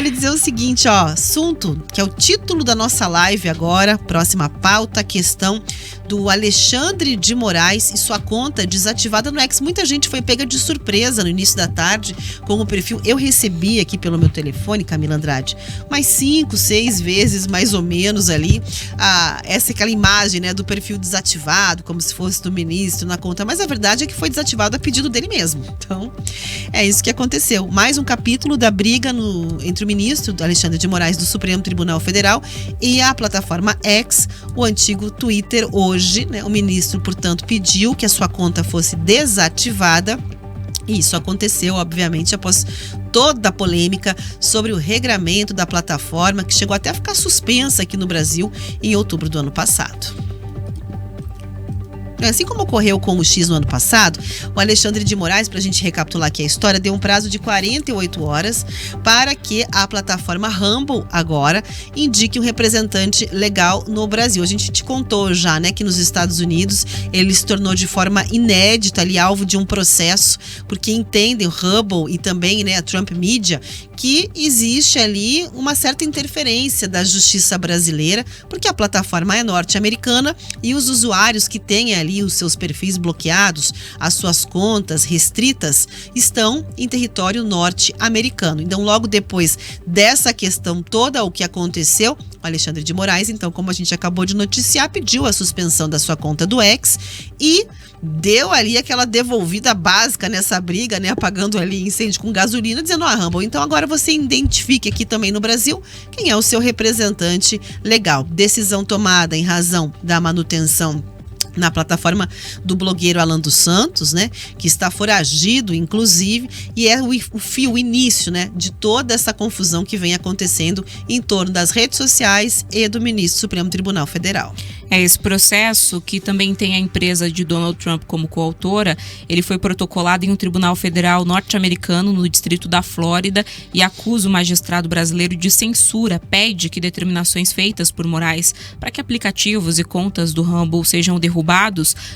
lhe dizer o seguinte, ó, assunto, que é o título da nossa live agora, próxima pauta, a questão do Alexandre de Moraes e sua conta desativada no X. Muita gente foi pega de surpresa no início da tarde com o perfil. Eu recebi aqui pelo meu telefone, Camila Andrade, umas 5, 6 vezes mais ou menos ali, aquela imagem, né, do perfil desativado, como se fosse do ministro na conta, mas a verdade é que foi desativado a pedido dele mesmo. Então, é isso que aconteceu. Mais um capítulo da briga entre o ministro Alexandre de Moraes do Supremo Tribunal Federal e a plataforma X, o antigo Twitter. Hoje, né, o ministro, portanto, pediu que a sua conta fosse desativada. E isso aconteceu, obviamente, após toda a polêmica sobre o regramento da plataforma, que chegou até a ficar suspensa aqui no Brasil em outubro do ano passado. Assim como ocorreu com o X no ano passado, o Alexandre de Moraes, para a gente recapitular aqui a história, deu um prazo de 48 horas para que a plataforma Rumble agora indique um representante legal no Brasil. A gente te contou já, né, que nos Estados Unidos ele se tornou de forma inédita ali alvo de um processo, porque entendem o Rumble e também, né, a Trump Media, que existe ali uma certa interferência da justiça brasileira, porque a plataforma é norte-americana e os usuários que têm ali os seus perfis bloqueados, as suas contas restritas, estão em território norte-americano. Então, logo depois dessa questão toda, o que aconteceu, o Alexandre de Moraes, então, como a gente acabou de noticiar, pediu a suspensão da sua conta do X e deu ali aquela devolvida básica nessa briga, né, apagando ali incêndio com gasolina, dizendo, Rumble, então agora você identifique aqui também no Brasil quem é o seu representante legal. Decisão tomada em razão da manutenção na plataforma do blogueiro Alan dos Santos, né, que está foragido, inclusive, e é o início, né, de toda essa confusão que vem acontecendo em torno das redes sociais e do ministro do Supremo Tribunal Federal. Esse processo, que também tem a empresa de Donald Trump como coautora, ele foi protocolado em um tribunal federal norte-americano no distrito da Flórida e acusa o magistrado brasileiro de censura, pede que determinações feitas por Moraes para que aplicativos e contas do Rumble sejam derrubados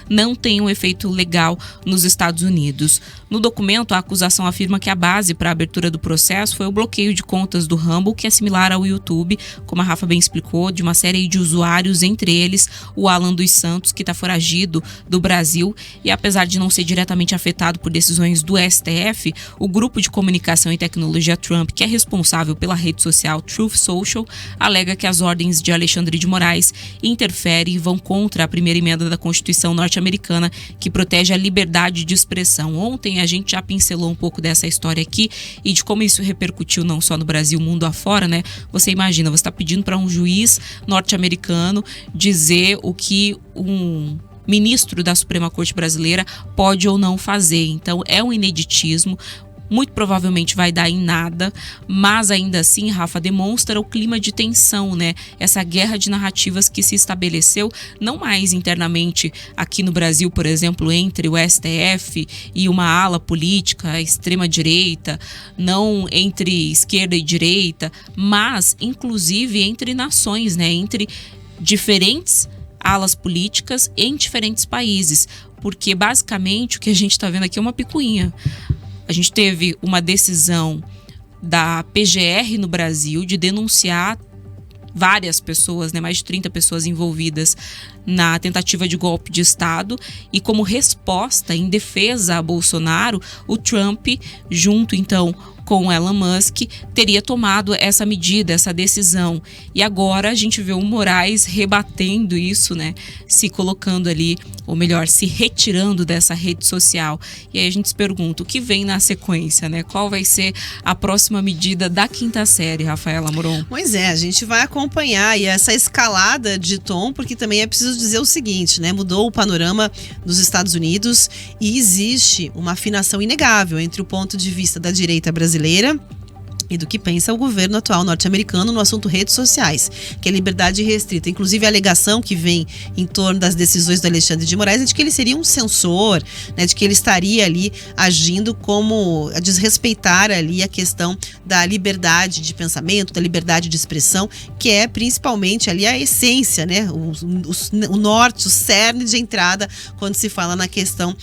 não tenham efeito legal nos Estados Unidos. No documento, a acusação afirma que a base para a abertura do processo foi o bloqueio de contas do Rumble, que é similar ao YouTube, como a Rafa bem explicou, de uma série de usuários, entre eles o Alan dos Santos, que está foragido do Brasil, e apesar de não ser diretamente afetado por decisões do STF, o grupo de comunicação e tecnologia Trump, que é responsável pela rede social Truth Social, alega que as ordens de Alexandre de Moraes interferem e vão contra a primeira emenda da Constituição norte-americana, que protege a liberdade de expressão. Ontem a gente já pincelou um pouco dessa história aqui e de como isso repercutiu não só no Brasil, mundo afora, né? Você imagina, você está pedindo para um juiz norte-americano dizer o que um ministro da Suprema Corte Brasileira pode ou não fazer. Então é um ineditismo, muito provavelmente vai dar em nada, mas ainda assim, Rafa, demonstra o clima de tensão, né? Essa guerra de narrativas que se estabeleceu não mais internamente aqui no Brasil, por exemplo, entre o STF e uma ala política, a extrema-direita, não entre esquerda e direita, mas inclusive entre nações, né? Entre diferentes alas políticas em diferentes países, porque basicamente o que a gente está vendo aqui é uma picuinha. A gente teve uma decisão da PGR no Brasil de denunciar várias pessoas, né, mais de 30 pessoas envolvidas na tentativa de golpe de Estado, e como resposta, em defesa a Bolsonaro, o Trump, junto então com Elon Musk, teria tomado essa medida, essa decisão. E agora a gente vê o Moraes rebatendo isso, né? Se colocando ali, ou melhor, se retirando dessa rede social. E aí a gente se pergunta, o que vem na sequência, né? Qual vai ser a próxima medida da quinta série, Rafaela Moron? Pois é, a gente vai acompanhar aí essa escalada de tom, porque também é preciso dizer o seguinte, né? Mudou o panorama nos Estados Unidos e existe uma afinação inegável entre o ponto de vista da direita brasileira e do que pensa o governo atual norte-americano no assunto redes sociais, que é liberdade restrita. Inclusive a alegação que vem em torno das decisões do Alexandre de Moraes é de que ele seria um censor, né, de que ele estaria ali agindo como a desrespeitar ali a questão da liberdade de pensamento, da liberdade de expressão, que é principalmente ali a essência, né, o norte, o cerne de entrada quando se fala na questão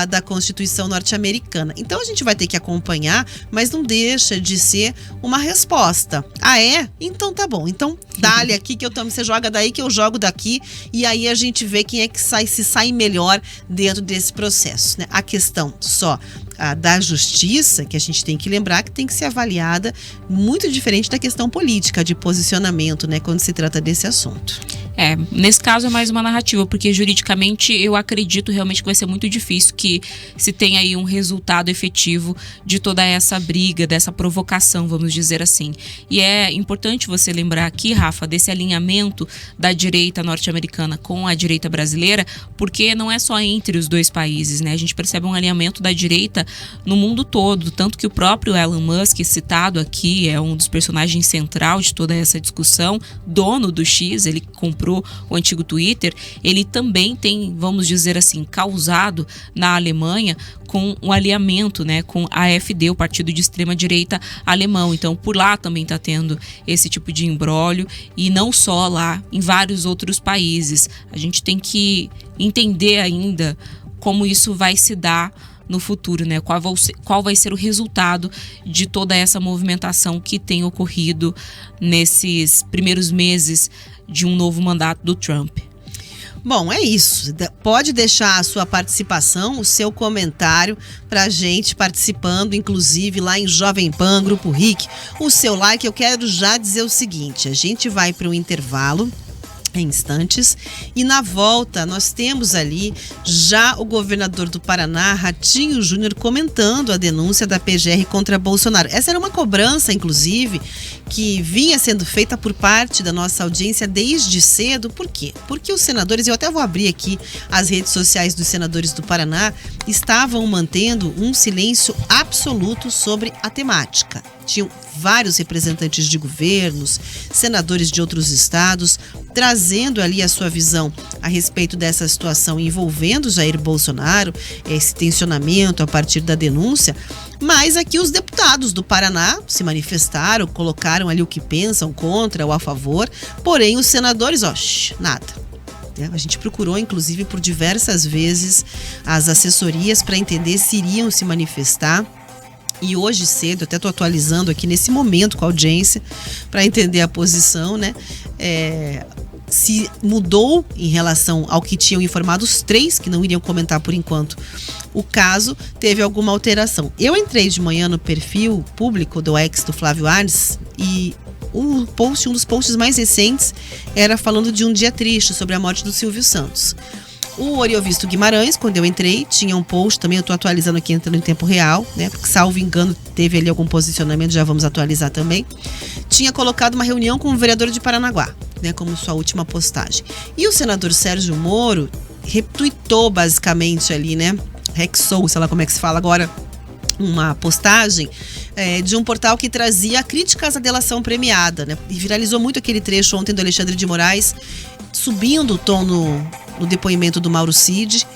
da Constituição norte-americana. Então a gente vai ter que acompanhar, mas não deixa de ser ter uma resposta. Ah, é? Então tá bom. Então dá-lhe aqui que eu também, você joga daí que eu jogo daqui, e aí a gente vê quem é que se sai melhor dentro desse processo, né? A questão só da justiça, que a gente tem que lembrar que tem que ser avaliada muito diferente da questão política, de posicionamento, né, quando se trata desse assunto. Nesse caso é mais uma narrativa, porque juridicamente eu acredito realmente que vai ser muito difícil que se tenha aí um resultado efetivo de toda essa briga, dessa provocação, vamos dizer assim. E é importante você lembrar aqui, Rafa, desse alinhamento da direita norte-americana com a direita brasileira, porque não é só entre os dois países, né? A gente percebe um alinhamento da direita no mundo todo, tanto que o próprio Elon Musk, citado aqui, é um dos personagens central de toda essa discussão, dono do X, ele comprou o antigo Twitter, ele também tem, vamos dizer assim, causado na Alemanha com o alinhamento, né, com a AfD, o partido de extrema-direita alemão. Então, por lá também está tendo esse tipo de imbróglio, e não só lá, em vários outros países. A gente tem que ainda como isso vai se dar no futuro, né? Qual vai ser o resultado de toda essa movimentação que tem ocorrido nesses primeiros meses de um novo mandato do Trump. Bom, é isso. Pode deixar a sua participação, o seu comentário pra gente participando, inclusive lá em Jovem Pan, Grupo RIC. O seu like, eu quero já dizer o seguinte, a gente vai para um intervalo em instantes, e na volta nós temos ali já o governador do Paraná, Ratinho Júnior, comentando a denúncia da PGR contra Bolsonaro. Essa era uma cobrança, inclusive, que vinha sendo feita por parte da nossa audiência desde cedo. Por quê? Porque os senadores, eu até vou abrir aqui as redes sociais dos senadores do Paraná, estavam mantendo um silêncio absoluto sobre a temática. Tinham vários representantes de governos, senadores de outros estados, trazendo ali a sua visão a respeito dessa situação envolvendo Jair Bolsonaro, esse tensionamento a partir da denúncia. Mas aqui os deputados do Paraná se manifestaram, colocaram ali o que pensam contra ou a favor, porém os senadores, nada. A gente procurou, inclusive, por diversas vezes as assessorias para entender se iriam se manifestar. E hoje cedo, até estou atualizando aqui nesse momento com a audiência para entender a posição, né? Se mudou em relação ao que tinham informado os três, que não iriam comentar por enquanto o caso, teve alguma alteração. Eu entrei de manhã no perfil público do ex do Flávio Arnes e um dos posts mais recentes era falando de um dia triste sobre a morte do Silvio Santos. O Oriovisto Guimarães, quando eu entrei, tinha um post também, eu estou atualizando aqui, entrando em tempo real, né? Porque, salvo engano, teve ali algum posicionamento, já vamos atualizar também. Tinha colocado uma reunião com o vereador de Paranaguá, né? Como sua última postagem. E o senador Sérgio Moro retweetou basicamente ali, né? Rexou, sei lá como é que se fala agora, uma postagem de um portal que trazia críticas à delação premiada, né? E viralizou muito aquele trecho ontem do Alexandre de Moraes, subindo o tom no depoimento do Mauro Cid,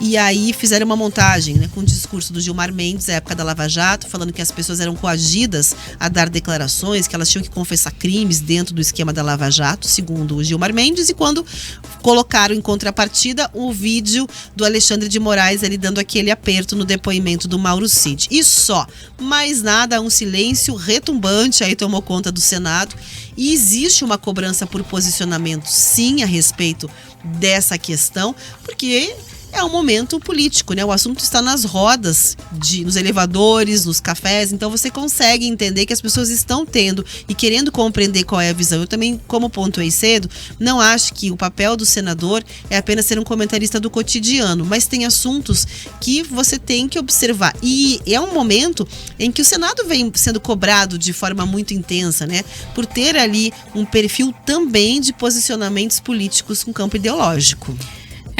e aí fizeram uma montagem, né, com o discurso do Gilmar Mendes, na época da Lava Jato, falando que as pessoas eram coagidas a dar declarações, que elas tinham que confessar crimes dentro do esquema da Lava Jato, segundo o Gilmar Mendes, e quando colocaram em contrapartida o vídeo do Alexandre de Moraes ali dando aquele aperto no depoimento do Mauro Cid. E só, mais nada, um silêncio retumbante aí tomou conta do Senado, e existe uma cobrança por posicionamento, sim, a respeito dessa questão, porque é um momento político, né? O assunto está nas rodas, nos elevadores, nos cafés, então você consegue entender que as pessoas estão tendo e querendo compreender qual é a visão. Eu também, como pontuei cedo, não acho que o papel do senador é apenas ser um comentarista do cotidiano, mas tem assuntos que você tem que observar. E é um momento em que o Senado vem sendo cobrado de forma muito intensa, né? Por ter ali um perfil também de posicionamentos políticos com campo ideológico.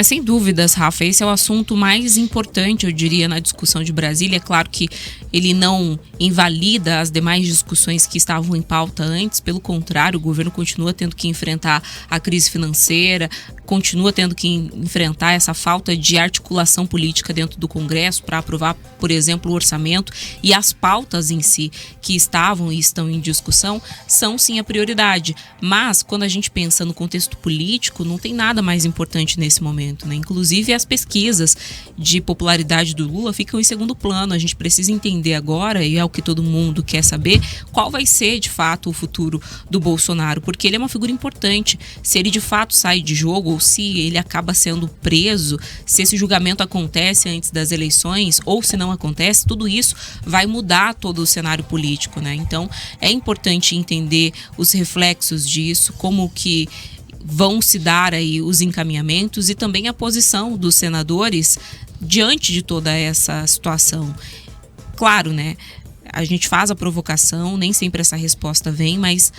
Sem dúvidas, Rafa, esse é o assunto mais importante, eu diria, na discussão de Brasília. É claro que ele não invalida as demais discussões que estavam em pauta antes, pelo contrário, o governo continua tendo que enfrentar a crise financeira, continua tendo que enfrentar essa falta de articulação política dentro do Congresso para aprovar, por exemplo, o orçamento, e as pautas em si que estavam e estão em discussão são sim a prioridade. Mas quando a gente pensa no contexto político, não tem nada mais importante nesse momento, né? Inclusive as pesquisas de popularidade do Lula ficam em segundo plano. A gente precisa entender entender agora, e é o que todo mundo quer saber, qual vai ser de fato o futuro do Bolsonaro, porque ele é uma figura importante. Se ele de fato sai de jogo, ou se ele acaba sendo preso, se esse julgamento acontece antes das eleições, ou se não acontece, tudo isso vai mudar todo o cenário político, né? Então é importante entender os reflexos disso, como que vão se dar aí os encaminhamentos e também a posição dos senadores diante de toda essa situação. Claro, né? A gente faz a provocação, nem sempre essa resposta vem, mas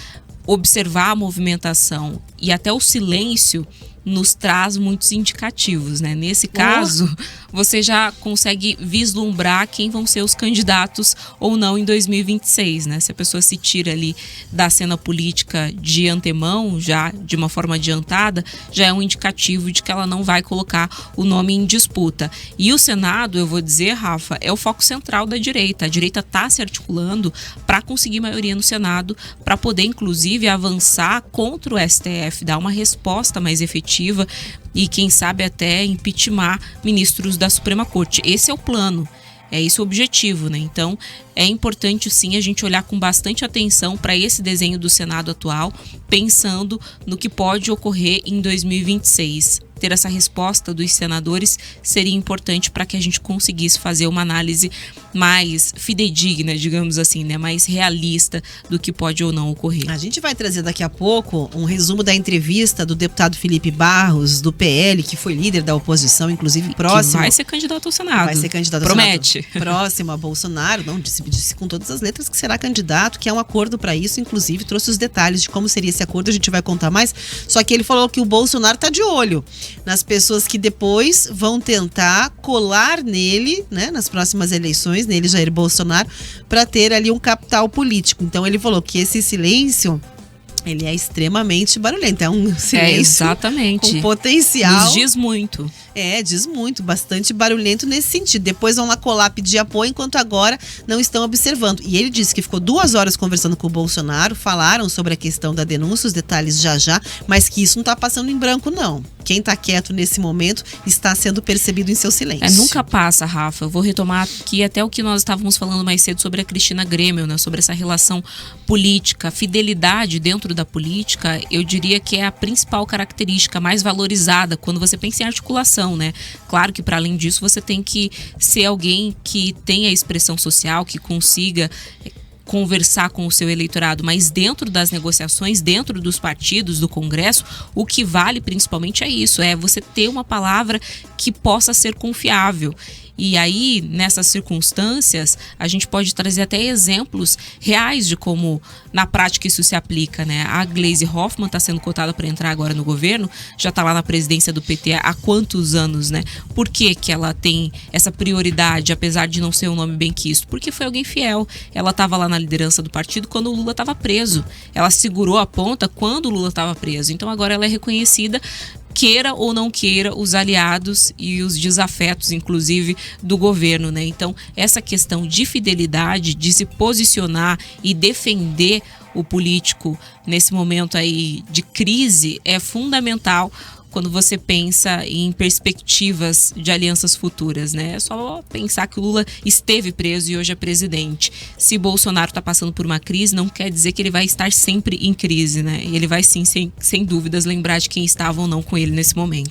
observar a movimentação e até o silêncio nos traz muitos indicativos, né? Nesse caso, você já consegue vislumbrar quem vão ser os candidatos ou não em 2026, né? Se a pessoa se tira ali da cena política de antemão, já de uma forma adiantada, já é um indicativo de que ela não vai colocar o nome em disputa. E o Senado, eu vou dizer, Rafa, é o foco central da direita. A direita está se articulando para conseguir maioria no Senado, para poder, inclusive, avançar contra o STF, dar uma resposta mais efetiva e, quem sabe, até impeachment ministros da Suprema Corte. Esse é o plano, é esse o objetivo, né? Então, é importante sim a gente olhar com bastante atenção para esse desenho do Senado atual, pensando no que pode ocorrer em 2026. Ter essa resposta dos senadores seria importante para que a gente conseguisse fazer uma análise mais fidedigna, digamos assim, né? Mais realista do que pode ou não ocorrer. A gente vai trazer daqui a pouco um resumo da entrevista do deputado Felipe Barros, do PL, que foi líder da oposição, inclusive próximo. Que vai ser candidato ao Senado. Vai ser candidato ao Promete. Senado. Próximo a Bolsonaro. Não, disse com todas as letras que será candidato, que é um acordo para isso, inclusive trouxe os detalhes de como seria esse acordo, a gente vai contar mais. Só que ele falou que o Bolsonaro está de olho nas pessoas que depois vão tentar colar nele, né, nas próximas eleições, nele, Jair Bolsonaro, para ter ali um capital político. Então ele falou que esse silêncio, ele é extremamente barulhento, é um silêncio exatamente. Com potencial. Nos diz muito. Diz muito, bastante barulhento nesse sentido. Depois vão lá colar, pedir apoio, enquanto agora não estão observando. E ele disse que ficou 2 horas conversando com o Bolsonaro, falaram sobre a questão da denúncia, os detalhes já, mas que isso não está passando em branco, não. Quem está quieto nesse momento está sendo percebido em seu silêncio. Nunca passa, Rafa. Eu vou retomar aqui até o que nós estávamos falando mais cedo sobre a Cristina Grêmio, né? Sobre essa relação política, fidelidade dentro da política, eu diria que é a principal característica mais valorizada quando você pensa em articulação, né? Claro que para além disso você tem que ser alguém que tenha expressão social, que consiga conversar com o seu eleitorado, mas dentro das negociações, dentro dos partidos, do Congresso, o que vale principalmente é isso, é você ter uma palavra que possa ser confiável. E aí, nessas circunstâncias, a gente pode trazer até exemplos reais de como, na prática, isso se aplica, né? A Gleisi Hoffmann está sendo cotada para entrar agora no governo, já está lá na presidência do PT há quantos anos, né? Por que que ela tem essa prioridade, apesar de não ser um nome bem quisto? Porque foi alguém fiel. Ela estava lá na liderança do partido quando o Lula estava preso. Ela segurou a ponta quando o Lula estava preso. Então, agora ela é reconhecida, queira ou não queira, os aliados e os desafetos, inclusive, do governo, né? Então, essa questão de fidelidade, de se posicionar e defender o político nesse momento aí de crise é fundamental quando você pensa em perspectivas de alianças futuras, né? É só pensar que o Lula esteve preso e hoje é presidente. Se Bolsonaro está passando por uma crise, não quer dizer que ele vai estar sempre em crise, né? E ele vai sim, sem dúvidas, lembrar de quem estava ou não com ele nesse momento.